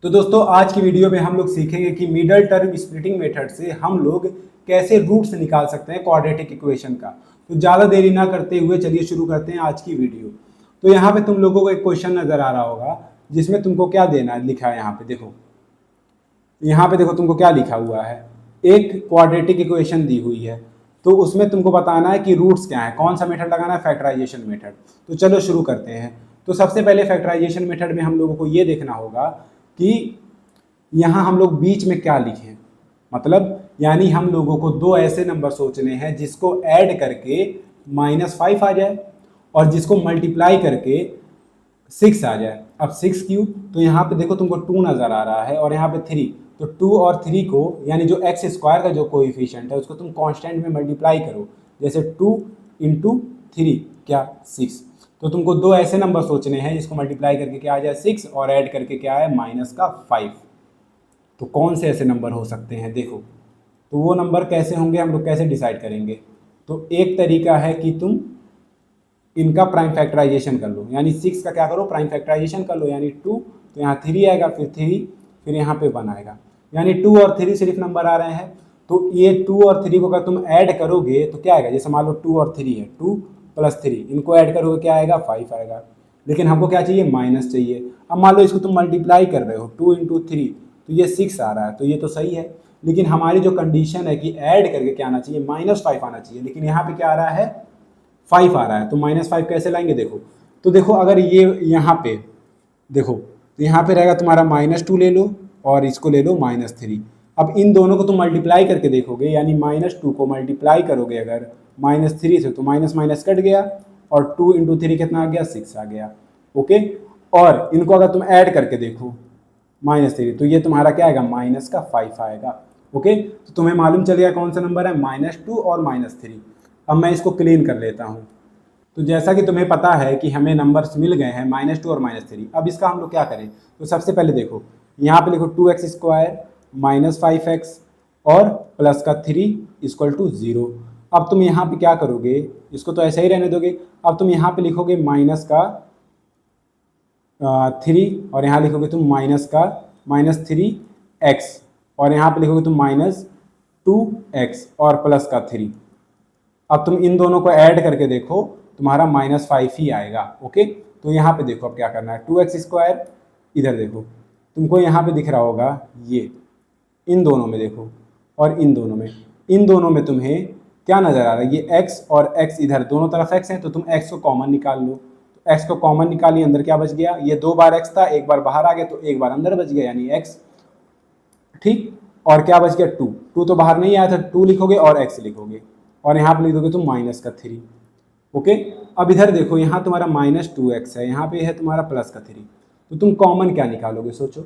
तो दोस्तों आज की वीडियो में हम लोग सीखेंगे कि मिडल टर्म स्प्लिटिंग मेथड से हम लोग कैसे रूट्स निकाल सकते हैं क्वाड्रेटिक इक्वेशन का। तो ज़्यादा देरी ना करते हुए चलिए शुरू करते हैं आज की वीडियो। तो यहाँ पे तुम लोगों को एक क्वेश्चन नज़र आ रहा होगा जिसमें तुमको क्या देना है, लिखा है यहाँ पे देखो। यहाँ पे देखो तुमको क्या लिखा हुआ है, एक क्वाड्रेटिक इक्वेशन दी हुई है। तो उसमें तुमको बताना है कि रूट्स क्या है, कौन सा मेथड लगाना है, फैक्टराइजेशन मेथड। तो चलो शुरू करते हैं। तो सबसे पहले फैक्टराइजेशन मेथड में हम लोगों को ये देखना होगा कि यहाँ हम लोग बीच में क्या लिखें। मतलब यानी हम लोगों को दो ऐसे नंबर सोचने हैं जिसको ऐड करके -5 आ जाए और जिसको मल्टीप्लाई करके 6 आ जाए। अब 6 क्यों, तो यहाँ पे देखो तुमको 2 नज़र आ रहा है और यहाँ पे 3। तो 2 और 3 को यानी जो एक्स स्क्वायर का जो कोएफिशिएंट है उसको तुम कांस्टेंट में मल्टीप्लाई करो। जैसे 2 इंटू 3 क्या 6। तो तुमको दो ऐसे नंबर सोचने हैं जिसको मल्टीप्लाई करके क्या आ जाए 6 और ऐड करके क्या है -5। तो कौन से ऐसे नंबर हो सकते हैं देखो। तो वो नंबर कैसे होंगे हम लोग कैसे डिसाइड करेंगे। तो एक तरीका है कि तुम इनका प्राइम फैक्टराइजेशन कर लो, यानी 6 का क्या करो प्राइम फैक्टराइजेशन कर लो, यानी 2। तो यहाँ 3 आएगा, फिर 3, फिर यहाँ पे 1 आएगा, यानी 2 और 3 सिर्फ नंबर आ रहे हैं। तो ये 2 और 3 को अगर तुम ऐड करोगे तो क्या आएगा, जैसे मान लो 2 और 3 है, 2 + 3, इनको ऐड करोगे क्या आएगा 5 आएगा। लेकिन हमको क्या चाहिए, माइनस चाहिए। अब मान लो इसको तुम मल्टीप्लाई कर रहे हो 2 इंटू 3, तो ये 6 आ रहा है, तो ये तो सही है। लेकिन हमारी जो कंडीशन है कि ऐड करके क्या आना चाहिए, -5 आना चाहिए। लेकिन यहाँ पे क्या आ रहा है 5 आ रहा है। तो -5 कैसे लाएंगे देखो। तो देखो अगर ये यहाँ पे देखो, तो यहाँ पे रहेगा तुम्हारा -2 ले लो और इसको ले लो -3। अब इन दोनों को तुम मल्टीप्लाई करके देखोगे, यानी -2 को मल्टीप्लाई करोगे अगर -3 से, तो माइनस माइनस कट गया और 2 इंटू 3 कितना आ गया 6 आ गया। ओके, और इनको अगर तुम ऐड करके देखो -3, तो ये तुम्हारा क्या आएगा -5 आएगा। ओके, तो तुम्हें मालूम चल गया कौन सा नंबर है, -2 और -3। अब मैं इसको क्लीन कर लेता हूँ। तो जैसा कि तुम्हें पता है कि हमें नंबर्स मिल गए हैं -2 और -3। अब इसका हम लोग क्या करें, तो सबसे पहले देखो यहाँ पे लिखो 2x² -5x और प्लस का 3 = 0। अब तुम यहाँ पे क्या करोगे, इसको तो ऐसे ही रहने दोगे। अब तुम यहाँ पे लिखोगे -3 और यहाँ लिखोगे तुम -3x और यहाँ पे लिखोगे तुम -2x और प्लस का 3। अब तुम इन दोनों को ऐड करके देखो, तुम्हारा -5 ही आएगा। ओके, तो यहाँ पे देखो अब क्या करना है, 2x², इधर देखो तुमको यहाँ पे दिख रहा होगा ये, इन दोनों में देखो और इन दोनों में तुम्हें क्या नज़र आ रहा है, ये x और x, इधर दोनों तरफ x है, तो तुम x को कॉमन निकाल लो। तो x को कॉमन निकालिए, अंदर क्या बच गया, ये 2 बार x था, एक बार बाहर आ गया तो एक बार अंदर बच गया, यानी x। ठीक, और क्या बच गया 2 तो बाहर नहीं आया था, 2 लिखोगे और x लिखोगे और यहाँ पे लिख दोगे तुम -3। ओके, अब इधर देखो यहाँ तुम्हारा -2x है, यहाँ पे है तुम्हारा प्लस का 3। तो तुम कॉमन क्या निकालोगे सोचो।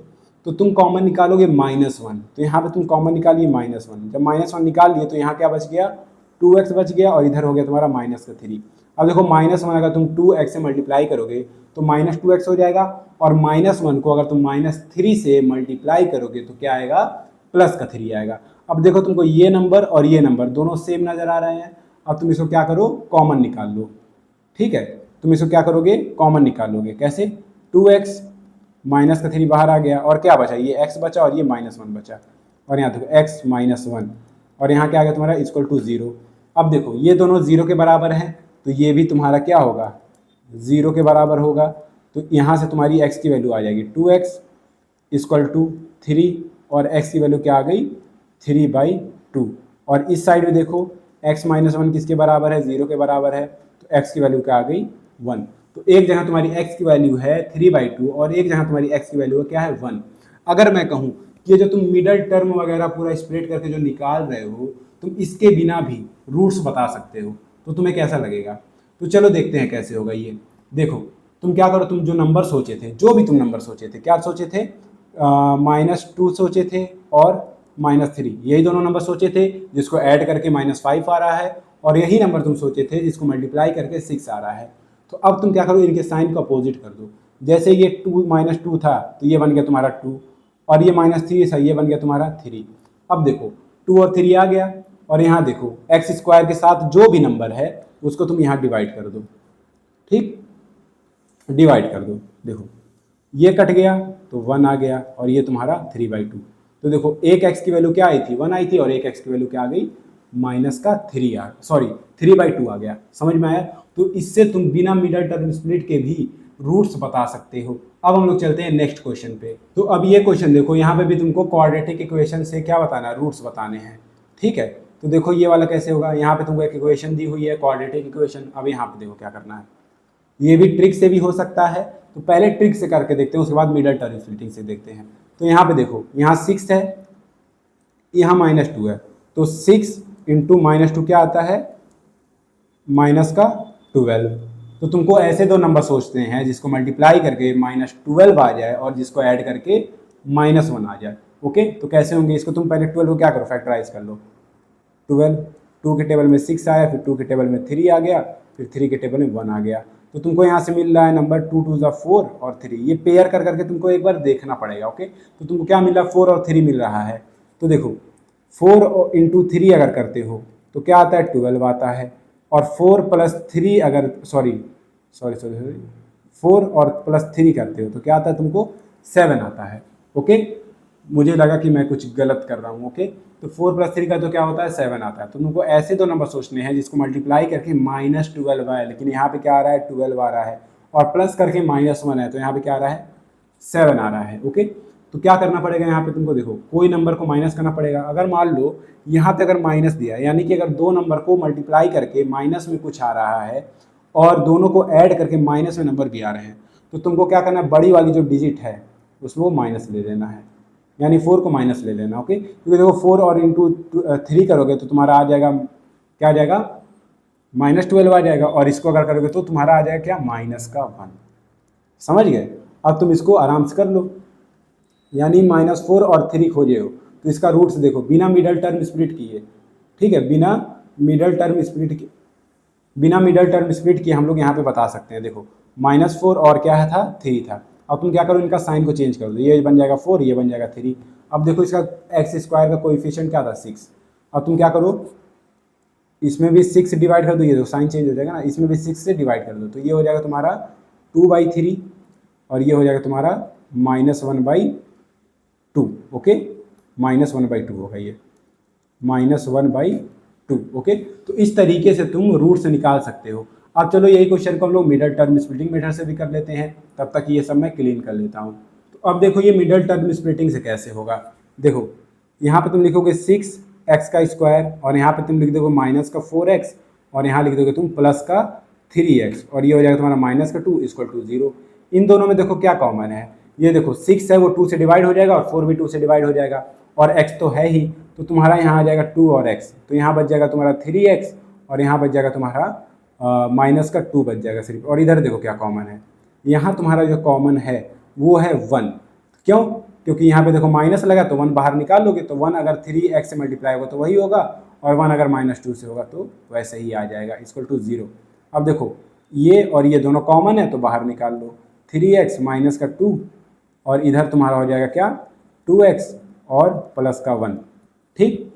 तो तुम कॉमन निकालोगे -1। तो यहाँ पे तुम कॉमन निकालिए -1। जब -1 निकाल लिए तो यहाँ क्या बच गया 2x बच गया और इधर हो गया तुम्हारा -3। अब देखो -1 अगर तुम 2x से मल्टीप्लाई करोगे तो -2x हो जाएगा और -1 को अगर तुम -3 से मल्टीप्लाई करोगे तो क्या आएगा प्लस का 3 आएगा। अब देखो तुमको ये नंबर और ये नंबर दोनों सेम नज़र आ रहे हैं। अब तुम इसको क्या करो, कॉमन निकाल लो। ठीक है, तुम इसको क्या करोगे, कॉमन निकालोगे। कैसे, 2x -3 बाहर आ गया और क्या बचा, ये x बचा और ये -1 बचा और यहाँ देखो x -1 और यहाँ क्या आ गया तुम्हारा = 0। अब देखो ये दोनों 0 के बराबर हैं, तो ये भी तुम्हारा क्या होगा 0 के बराबर होगा। तो यहाँ से तुम्हारी x की वैल्यू आ जाएगी 2x = 3 और x की वैल्यू क्या आ गई 3/2। और इस साइड में देखो x -1 किसके बराबर है, 0 के बराबर है, तो x की वैल्यू क्या आ गई 1। तो एक जगह तुम्हारी x की वैल्यू है 3/2 और एक जगह तुम्हारी x की वैल्यू क्या है 1। अगर मैं कहूँ कि ये जो तुम मिडल टर्म वगैरह पूरा स्प्लिट करके जो निकाल रहे हो, तुम इसके बिना भी रूट्स बता सकते हो, तो तुम्हें कैसा लगेगा। तो चलो देखते हैं कैसे होगा ये। देखो तुम क्या करो, तुम जो नंबर सोचे थे, जो भी तुम नंबर सोचे थे, क्या सोचे थे, -2 सोचे थे और -3, यही दोनों नंबर सोचे थे जिसको ऐड करके -5 आ रहा है, और यही नंबर तुम सोचे थे जिसको मल्टीप्लाई करके 6 आ रहा है। तो अब तुम क्या करो, इनके साइन को अपोजिट कर दो। जैसे ये 2 -2 था तो ये बन गया तुम्हारा 2 और ये -3 था, ये बन गया तुम्हारा 3। अब देखो 2 और 3 आ गया और यहाँ देखो x² के साथ जो भी नंबर है उसको तुम यहाँ डिवाइड कर दो। ठीक, डिवाइड कर दो, देखो ये कट गया तो 1 आ गया, और ये तुम्हारा 3/2। तो देखो एक x की वैल्यू क्या आई थी, 1 आई थी, और एक x की वैल्यू क्या आ गई, -3/2 आ गया। समझ में आया? तो इससे तुम बिना मिडल टर्म स्प्लिट के भी रूट्स बता सकते हो। अब हम लोग चलते हैं नेक्स्ट क्वेश्चन पे। तो अब ये क्वेश्चन देखो, यहाँ पे भी तुमको क्वाड्रेटिक इक्वेशन से क्या बताना है, रूट्स बताने हैं। ठीक है, तो देखो ये वाला कैसे होगा, यहाँ पे तुमको एक इक्वेशन दी हुई है क्वाड्रेटिक इक्वेशन। अब यहाँ पे देखो क्या करना है, ये भी ट्रिक से भी हो सकता है, तो पहले ट्रिक से करके देखते हैं, उसके बाद मिडल टर्म स्प्लिटिंग से देखते हैं। तो यहाँ पे देखो, यहाँ 6 है, यहाँ -2 है, तो 6 इंटू -2 क्या आता है, -12। तो तुमको ऐसे दो नंबर सोचते हैं जिसको मल्टीप्लाई करके -12 आ जाए और जिसको ऐड करके -1 आ जाए। ओके, तो कैसे होंगे इसको, तुम पहले 12 को क्या करो, फैक्टराइज कर लो। 12, 2 के टेबल में 6 आया, फिर 2 के टेबल में 3 आ गया, फिर 3 के टेबल में 1 आ गया। तो तुमको यहाँ से मिल रहा है नंबर 2 2 ज़ा 4 और 3। ये पेयर कर करके तुमको एक बार देखना पड़ेगा। ओके, तो तुमको क्या मिल रहा है, 4 और 3 मिल रहा है। तो देखो 4 इंटू 3 अगर करते हो तो क्या आता है, 12 आता है। और 4 प्लस 3 अगर सॉरी 4 और प्लस 3 करते हो तो क्या आता है तुमको, 7 आता है। ओके, मुझे लगा कि मैं कुछ गलत कर रहा हूँ। ओके, तो 4 प्लस 3 का तो क्या होता है, 7 आता है। तो तुमको ऐसे दो नंबर सोचने हैं जिसको मल्टीप्लाई करके -12 आए, लेकिन यहाँ पे क्या आ रहा है, 12 आ रहा है, और प्लस करके -1 है, तो यहाँ पे क्या आ रहा है, 7 आ रहा है। ओके, तो क्या करना पड़ेगा यहाँ पे तुमको, देखो कोई नंबर को माइनस करना पड़ेगा। अगर मान लो यहाँ पे अगर माइनस दिया, यानी कि अगर दो नंबर को मल्टीप्लाई करके माइनस में कुछ आ रहा है और दोनों को ऐड करके माइनस में नंबर भी आ रहे हैं, तो तुमको क्या करना है, बड़ी वाली जो डिजिट है उसमें वो माइनस ले लेना है, यानी 4 को माइनस ले लेना। ओके, क्योंकि देखो 4 और इंटू 3 करोगे तो तुम्हारा आ जाएगा, क्या आ जाएगा, -12 आ जाएगा, और इसको अगर करोगे तो तुम्हारा आ जाएगा क्या, -1। समझ गए? अब तुम इसको आराम से कर लो, यानी -4 और 3 खोजे हो तो इसका रूट्स देखो बिना मिडल टर्म स्प्लिट किए। ठीक है, बिना मिडल टर्म स्प्लिट किए हम लोग यहाँ पे बता सकते हैं। देखो -4 और क्या है था, 3 था। अब तुम क्या करो, इनका साइन को चेंज कर दो, ये बन जाएगा 4, ये बन जाएगा 3। अब देखो इसका x² का कोएफिशिएंट क्या था, 6। अब तुम क्या करो, इसमें भी 6 डिवाइड कर दो, ये साइन चेंज हो जाएगा ना, इसमें भी 6 से डिवाइड कर दो, तो ये हो जाएगा तुम्हारा 2/3 और ये हो जाएगा तुम्हारा -1/2। ओके, -1/2 होगा ये, -1/2। ओके, तो इस तरीके से तुम रूट से निकाल सकते हो। अब चलो यही क्वेश्चन को हम लोग मिडल टर्म स्प्लिटिंग मेथड से भी कर लेते हैं, तब तक ये सब मैं क्लीन कर लेता हूँ। तो अब देखो ये मिडल टर्म स्प्लिटिंग से कैसे होगा। देखो यहाँ पे तुम लिखोगे 6x² और यहाँ पे तुम लिख दोगे -4x और यहाँ लिख दोगे तुम +3x और ये हो जाएगा तुम्हारा -2 = 0। इन दोनों में देखो क्या कॉमन है, ये देखो 6 है वो 2 से डिवाइड हो जाएगा और 4 भी 2 से डिवाइड हो जाएगा और x तो है ही, तो तुम्हारा यहाँ आ जाएगा 2 और x, तो यहाँ बच जाएगा तुम्हारा 3x और यहाँ बच जाएगा तुम्हारा -2 बच जाएगा सिर्फ। और इधर देखो क्या कॉमन है, यहाँ तुम्हारा जो कॉमन है वो है 1। क्यों? क्योंकि यहाँ पे देखो माइनस लगा तो 1 बाहर निकाल लोगे, तो 1 अगर 3x से मल्टीप्लाई होगा तो वही होगा और 1 अगर -2 से होगा तो वैसे ही आ जाएगा = 0। अब देखो ये और ये दोनों कॉमन है तो बाहर निकाल लो, 3x -2 और इधर तुम्हारा हो जाएगा क्या, 2x और +1। ठीक,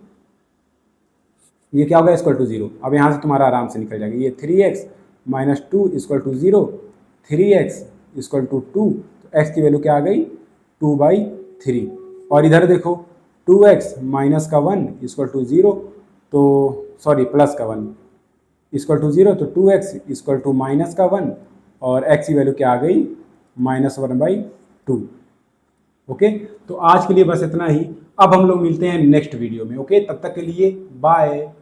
ये क्या होगा, = 0। अब यहाँ से तुम्हारा आराम से निकल जाएगा, ये 3x -2 = 0, 3x = 2, तो x की वैल्यू क्या आ गई, 2/3। और इधर देखो 2x -1 = 0, तो सॉरी +1 = 0, तो 2x = -1 और x की वैल्यू क्या आ गई, -1/2। ओके, तो आज के लिए बस इतना ही। अब हम लोग मिलते हैं नेक्स्ट वीडियो में। ओके, तब तक के लिए बाय।